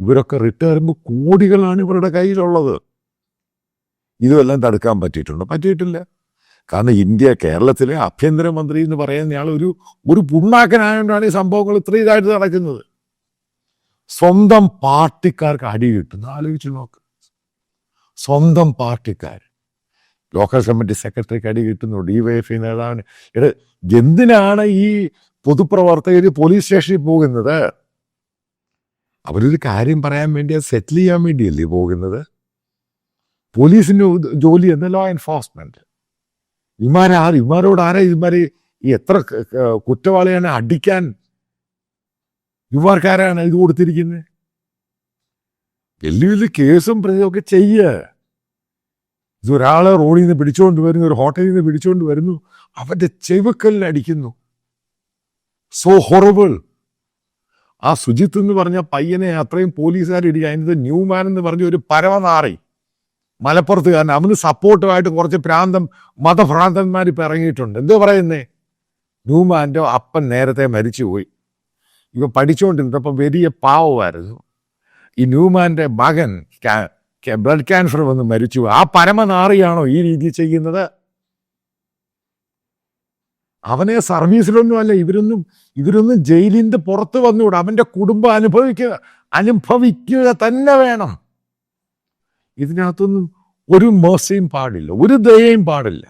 ഇവരൊക്കെ റിട്ടയറുമ്പോൾ കോടികളാണ് ഇവരുടെ കയ്യിലുള്ളത്. ഇതുമെല്ലാം തടുക്കാൻ പറ്റിയിട്ടില്ല. കാരണം കേരളത്തിലെ ആഭ്യന്തരമന്ത്രി എന്ന് പറയുന്നയാൾ ഒരു പുണ്ണാക്കനായതുകൊണ്ടാണ് ഈ സംഭവങ്ങൾ ഇത്രയും ഇതായിട്ട് നടക്കുന്നത്. സ്വന്തം പാർട്ടിക്കാർക്ക് അടി കിട്ടുന്നു. ആലോചിച്ച് നോക്ക്. സ്വന്തം പാർട്ടിക്കാർ ലോക്കൽ കമ്മിറ്റി സെക്രട്ടറിക്ക് അടി കിട്ടുന്നു, DYFI നേതാവിന്. എന്തിനാണ് ഈ പൊതുപ്രവർത്തകർ പോലീസ് സ്റ്റേഷനിൽ പോകുന്നത്? അവരൊരു കാര്യം പറയാൻ വേണ്ടി, അത് സെറ്റിൽ ചെയ്യാൻ വേണ്ടിയല്ലേ പോകുന്നത്? പോലീസിന്റെ ജോലി എന്ന ലോ എൻഫോഴ്സ്മെന്റ്. ഇമാരോട് ആരാ ഈ എത്ര കുറ്റവാളിയാണ് അടിക്കാൻ ഇവർക്കാരാണ് ഇത് കൊടുത്തിരിക്കുന്നത്? വലിയ കേസും പ്രതിയൊക്കെ ഇതൊരാളെ റോഡിൽ നിന്ന് പിടിച്ചുകൊണ്ട് വരുന്നു, ഒരു ഹോട്ടലിൽ നിന്ന് പിടിച്ചുകൊണ്ട് വരുന്നു, അവന്റെ ചെവിക്കല്ലിൽ അടിക്കുന്നു. So horrible. ആ സുജിത്ത് എന്ന് പറഞ്ഞ പയ്യനെ അത്രയും പോലീസുകാർ അതിനകത്ത് ന്യൂമാൻ എന്ന് പറഞ്ഞ ഒരു പരമനാറി മലപ്പുറത്തുകാരൻ, അവന് സപ്പോർട്ടുമായിട്ട് കുറച്ച് മതഭ്രാന്തന്മാർ ഇപ്പം ഇറങ്ങിയിട്ടുണ്ട്. എന്തോ പറയുന്നേ? ന്യൂമാൻ്റെ അപ്പൻ നേരത്തെ മരിച്ചുപോയി. ഇവ പഠിച്ചുകൊണ്ടിരുന്നപ്പം വലിയ പാവമായിരുന്നു. ഈ ന്യൂമാൻ്റെ മകൻ ബ്ലഡ് ക്യാൻസർ വന്ന് മരിച്ചു. ആ പരമനാറിയാണോ ഈ രീതി ചെയ്യുന്നത്? അവനെ സർവീസിലൊന്നുമല്ല. ഇവരൊന്നും ജയിലിന്റെ പുറത്ത് വന്നുകൂടാ. അവന്റെ കുടുംബം അനുഭവിക്കുക തന്നെ വേണം. ഇതിനകത്തൊന്നും ഒരു മേഴ്സിയും പാടില്ല, ഒരു ദയയും പാടില്ല.